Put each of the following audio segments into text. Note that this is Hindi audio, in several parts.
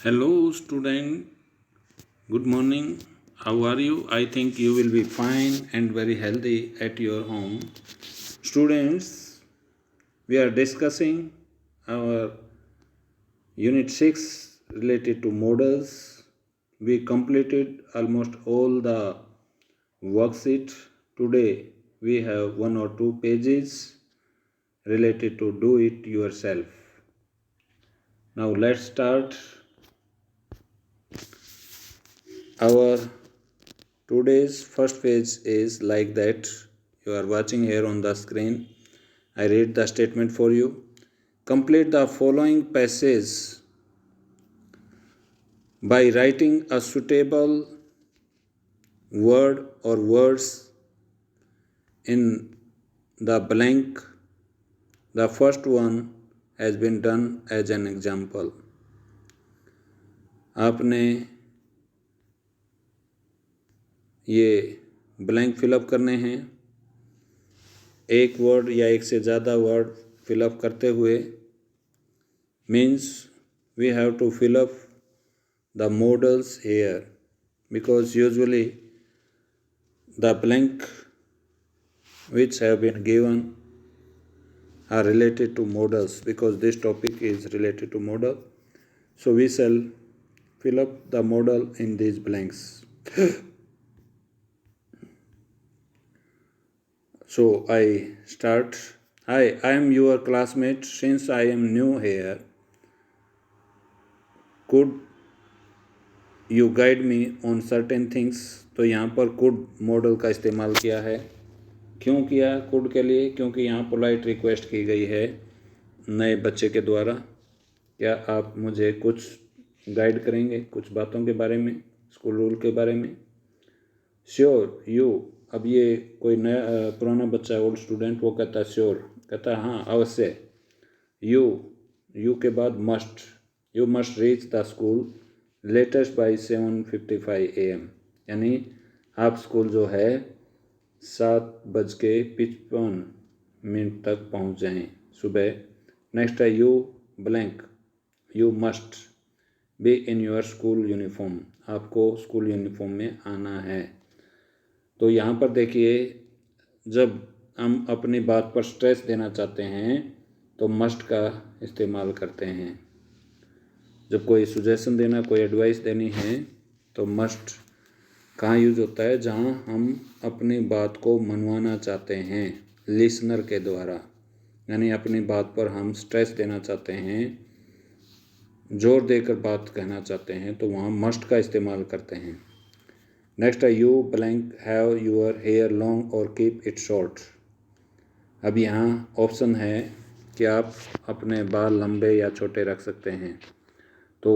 Hello, student. Good morning. How are you? I think you will be fine and very healthy at your home. Students, we are discussing our Unit 6 related to models. We completed almost all the worksheet. Today, we have one or two pages related to do it yourself. Now, let's start our today's first page is like that. You are watching here on the screen. I read the statement for you. Complete the following passage by writing a suitable word or words in the blank. The first one has been done as an example. आपने ये ब्लैंक फिलअप करने हैं. एक वर्ड या एक से ज़्यादा वर्ड फिलअप करते हुए means we have to fill up the modals here, because usually the blank which have been given are related to modals, because this topic is related to modal. So we shall fill up the modal in these blanks. So I start. Hi, I am your classmate. Since I am new here, could you guide me on certain things? तो यहाँ पर could मॉडल का इस्तेमाल किया है. क्यों किया could के लिए? क्योंकि यहाँ पोलाइट रिक्वेस्ट की गई है नए बच्चे के द्वारा. क्या आप मुझे कुछ गाइड करेंगे कुछ बातों के बारे में, स्कूल रूल के बारे में? Sure you. अब ये कोई नया पुराना बच्चा ओल्ड स्टूडेंट, वो कहता है श्योर, कहता है हाँ अवश्य. यू के बाद must. You must reach the school latest by 7:55 AM. यानी आप स्कूल जो है 7:55 तक पहुंच जाएं सुबह. नेक्स्ट है you blank. You must be in your school uniform. आपको स्कूल यूनिफॉर्म में आना है. तो यहाँ पर देखिए, जब हम अपनी बात पर स्ट्रेस देना चाहते हैं तो मस्ट का इस्तेमाल करते हैं. जब कोई सुजेशन देना, कोई एडवाइस देनी है तो मस्ट कहाँ यूज होता है? जहाँ हम अपनी बात को मनवाना चाहते हैं लिसनर के द्वारा, यानी अपनी बात पर हम स्ट्रेस देना चाहते हैं, जोर देकर बात कहना चाहते हैं, तो वहाँ मस्ट का इस्तेमाल करते हैं. नेक्स्ट है you blank have your hair long और कीप इट शॉर्ट. अब यहाँ ऑप्शन है कि आप अपने बाल लंबे या छोटे रख सकते हैं. तो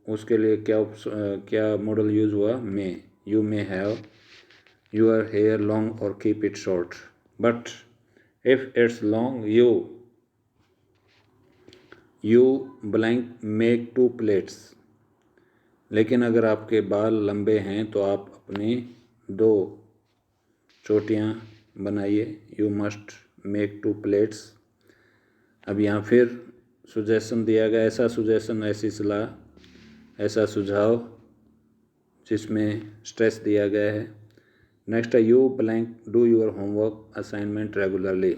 उसके लिए क्या मॉडल यूज़ हुआ? May. You may have your hair long और keep it short. But if it's long, you blank make 2 plates. लेकिन अगर आपके बाल लंबे हैं तो आप अपनी 2 चोटियाँ बनाइए. You must make 2 plates. अब यहाँ फिर सुजेशन दिया गया, ऐसा सुजेशन, ऐसी सलाह, ऐसा सुझाव जिसमें स्ट्रेस दिया गया है. नेक्स्ट है you blank do your homework assignment regularly.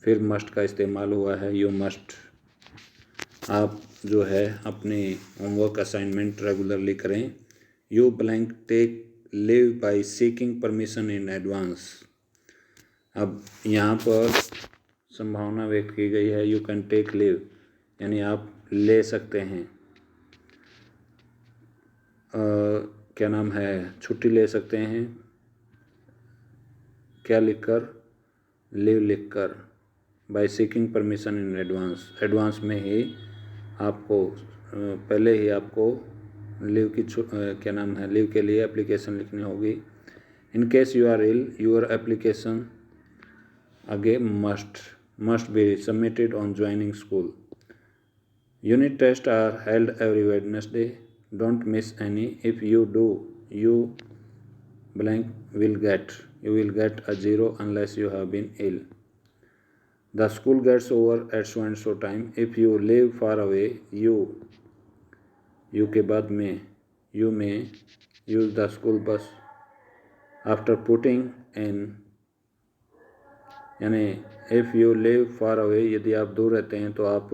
फिर मस्ट का इस्तेमाल हुआ है. यू मस्ट, आप जो है अपनी होमवर्क असाइनमेंट रेगुलरली करें. You blank take leave by seeking permission in advance. अब यहाँ पर संभावना व्यक्त की गई है. यू कैन टेक लीव, यानी आप ले सकते हैं, क्या नाम है, छुट्टी ले सकते हैं. क्या लिखकर? लीव लिखकर. By seeking permission in advance. Advance में ही आपको पहले ही आपको लीव की क्या नाम है, लीव के लिए एप्लीकेशन लिखनी होगी. In case you are ill, your application again must be submitted on joining school. Unit tests are held every Wednesday. Don't miss any. If you do, you will get a 0 unless you have been ill. The school gets over at so and so time. If you live far away, you you के बाद में यू में use the school bus after putting in, यानी if you live far away, यदि आप दूर रहते हैं तो आप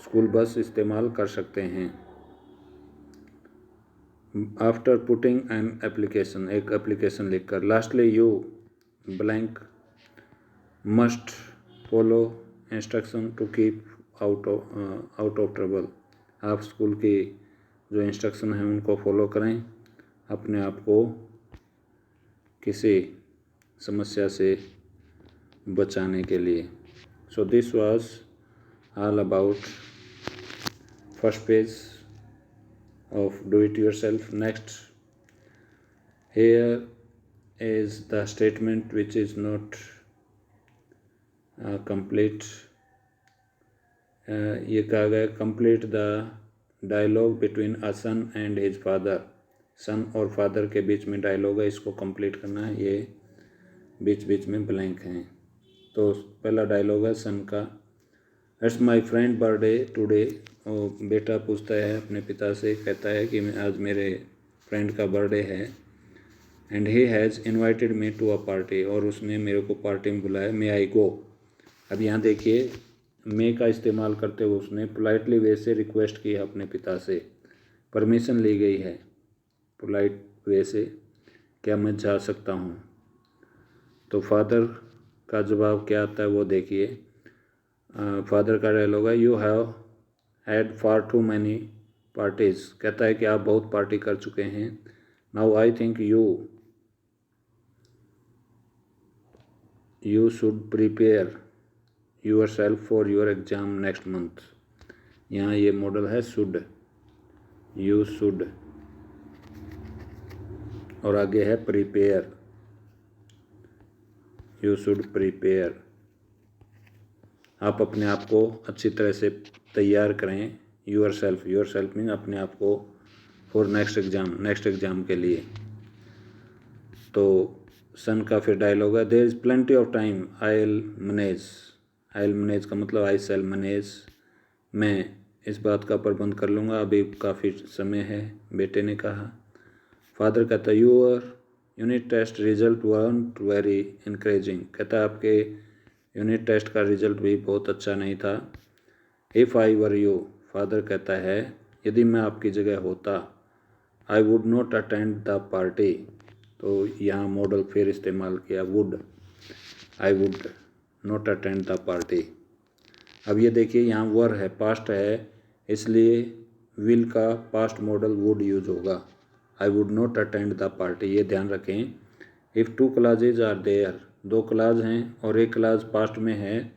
स्कूल बस इस्तेमाल कर सकते हैं। आफ्टर पुटिंग एन एप्लीकेशन, एक एप्लीकेशन लिखकर। Lastly you blank must follow instruction to keep out of trouble, आप स्कूल की जो इंस्ट्रक्शन हैं उनको फॉलो करें अपने आप को किसी समस्या से बचाने के लिए। So this was all about first page of do it yourself. Next, here is the statement which is not complete. ये कहा गया complete the dialogue between a son and his father, सन और फादर के बीच में डायलॉग है, इसको कंप्लीट करना है। ये बीच बीच में ब्लैंक हैं। तो पहला डायलॉग है सन का, it's my friend birthday today. बेटा पूछता है अपने पिता से, कहता है कि आज मेरे फ्रेंड का बर्थडे है। And he has invited me to a party, और उसने मेरे को पार्टी में बुलाया। मे आई गो। अब यहाँ देखिए मे का इस्तेमाल करते हुए उसने पोलाइटली वे से रिक्वेस्ट की है अपने पिता से, परमिशन ली गई है पोलाइट वे से, क्या मैं जा सकता हूँ। तो फादर का जवाब क्या आता है वो देखिए। फादर का डायलॉग है, you have had far too many parties, कहता है कि आप बहुत पार्टी कर चुके हैं। Now I think you should prepare yourself for your exam next month. यहाँ ये मॉडल है शुड, यू शुड, और आगे है प्रिपेयर, यू शुड प्रिपेयर। आप अपने आप को अच्छी तरह से तैयार करें। योर सेल्फ मीन अपने आप को फॉर नेक्स्ट एग्ज़ाम के लिए। तो सन का फिर डायलॉग है, there is plenty of time, I will manage का मतलब आई शैल मैनेज, मैं इस बात का प्रबंध कर लूँगा, अभी काफ़ी समय है, बेटे ने कहा। फादर कहता है, your unit test result weren't very encouraging, कहता है आपके यूनिट टेस्ट का रिजल्ट भी बहुत अच्छा नहीं था। If I were you, father कहता है यदि मैं आपकी जगह होता, आई would not attend the party. तो यहाँ मॉडल फिर इस्तेमाल किया would, I would not attend the party. अब ये देखिए यहाँ वर है, पास्ट है, इसलिए विल का पास्ट मॉडल वुड यूज होगा। I would not attend the party, ये ध्यान रखें। If two clauses are there, दो क्लास हैं और एक क्लास पास्ट में है,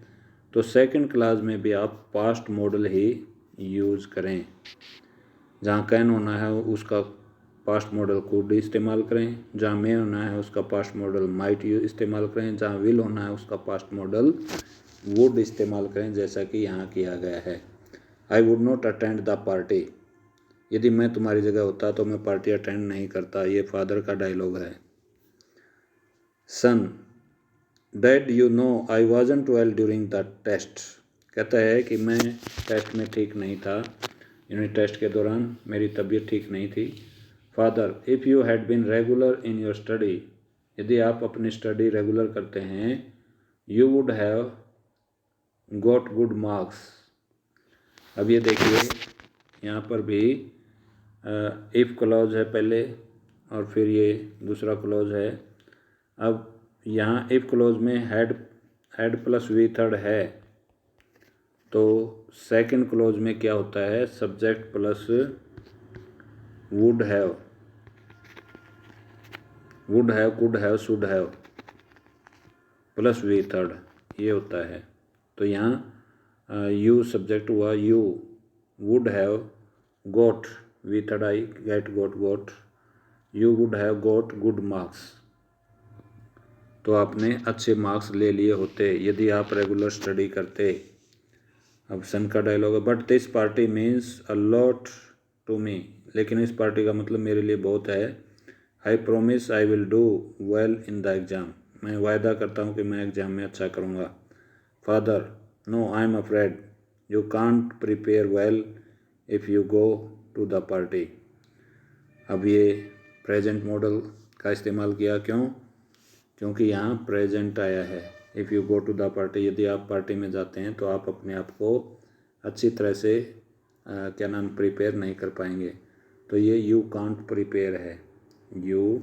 तो सेकंड क्लास में भी आप पास्ट मॉडल ही यूज़ करें। जहाँ कैन होना है उसका पास्ट मॉडल कुड इस्तेमाल करें, जहाँ मे होना है उसका पास्ट मॉडल माइट इस्तेमाल करें, जहाँ विल होना है उसका पास्ट मॉडल वुड इस्तेमाल करें, जैसा कि यहाँ किया गया है। आई would not attend the party, यदि मैं तुम्हारी जगह होता तो मैं पार्टी अटेंड नहीं करता। ये फादर का डायलॉग है। Son, dad you know I wasn't well during the test, कहता है कि मैं टेस्ट में ठीक नहीं था, यूनिट टेस्ट के दौरान मेरी तबीयत ठीक नहीं थी। Father, if you had been regular in your study, यदि आप अपनी स्टडी रेगुलर करते हैं, you would have got good marks. अब ये देखिए यहाँ पर भी इफ़ क्लॉज है पहले और फिर ये दूसरा क्लॉज है। अब यहाँ इफ़ क्लॉज में हैड प्लस वी थर्ड है, तो सेकंड क्लॉज में क्या होता है, subject plus would have, could have, should have plus V third, ये होता है। तो यहाँ यू सब्जेक्ट हुआ, you would have got, V third I, get got, you would have got good marks, तो आपने अच्छे मार्क्स ले लिए होते यदि आप रेगुलर स्टडी करते। अब सन का डायलॉग है, but this party means a lot to me, लेकिन इस पार्टी का मतलब मेरे लिए बहुत है। I promise I will do well in the exam, मैं वायदा करता हूँ कि मैं एग्ज़ाम में अच्छा करूँगा। Father, no I am afraid you can't prepare well if you go to the party. अब ये प्रेजेंट मॉडल का इस्तेमाल किया, क्यों? क्योंकि यहाँ प्रेजेंट आया है। If you go to the party, यदि आप पार्टी में जाते हैं तो आप अपने आप को अच्छी तरह से क्या नाम प्रिपेयर नहीं कर पाएंगे। तो ये यू कांट प्रिपेयर है, you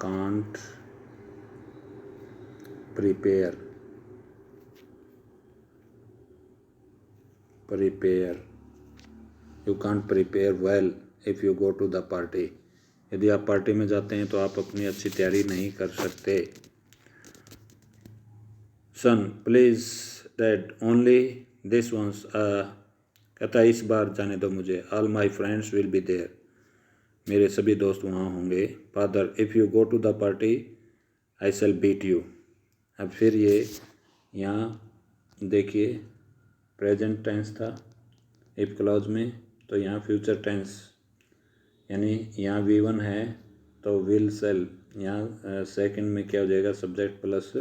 can't prepare, you can't prepare well if you go to the party. यदि आप पार्टी में जाते हैं तो आप अपनी अच्छी तैयारी नहीं कर सकते। Son please dad only this once, कहता है इस बार जाने दो मुझे। All my friends will be there, मेरे सभी दोस्त वहाँ होंगे। Father if you go to the party I shall beat you. अब फिर ये यहाँ देखिए प्रेजेंट टेंस था इफ क्लॉज में, तो यहाँ फ्यूचर टेंस, यानी यहाँ V1 है तो विल सेल, यहाँ सेकंड में क्या हो जाएगा, सब्जेक्ट प्लस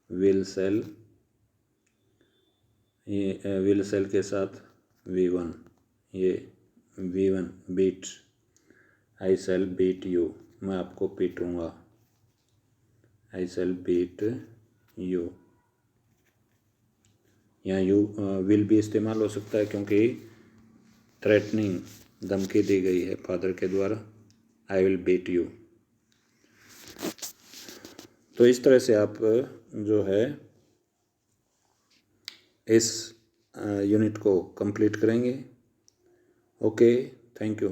विल सेल, ये विल सेल के साथ V1, ये V1 beat, I shall beat you, मैं आपको पीटूँगा, आई सेल बीट यू। यहाँ यू विल भी इस्तेमाल हो सकता है क्योंकि थ्रेटनिंग, धमकी दी गई है फादर के द्वारा, आई विल बीट यू। तो इस तरह से आप जो है इस यूनिट को कंप्लीट करेंगे। Okay, thank you.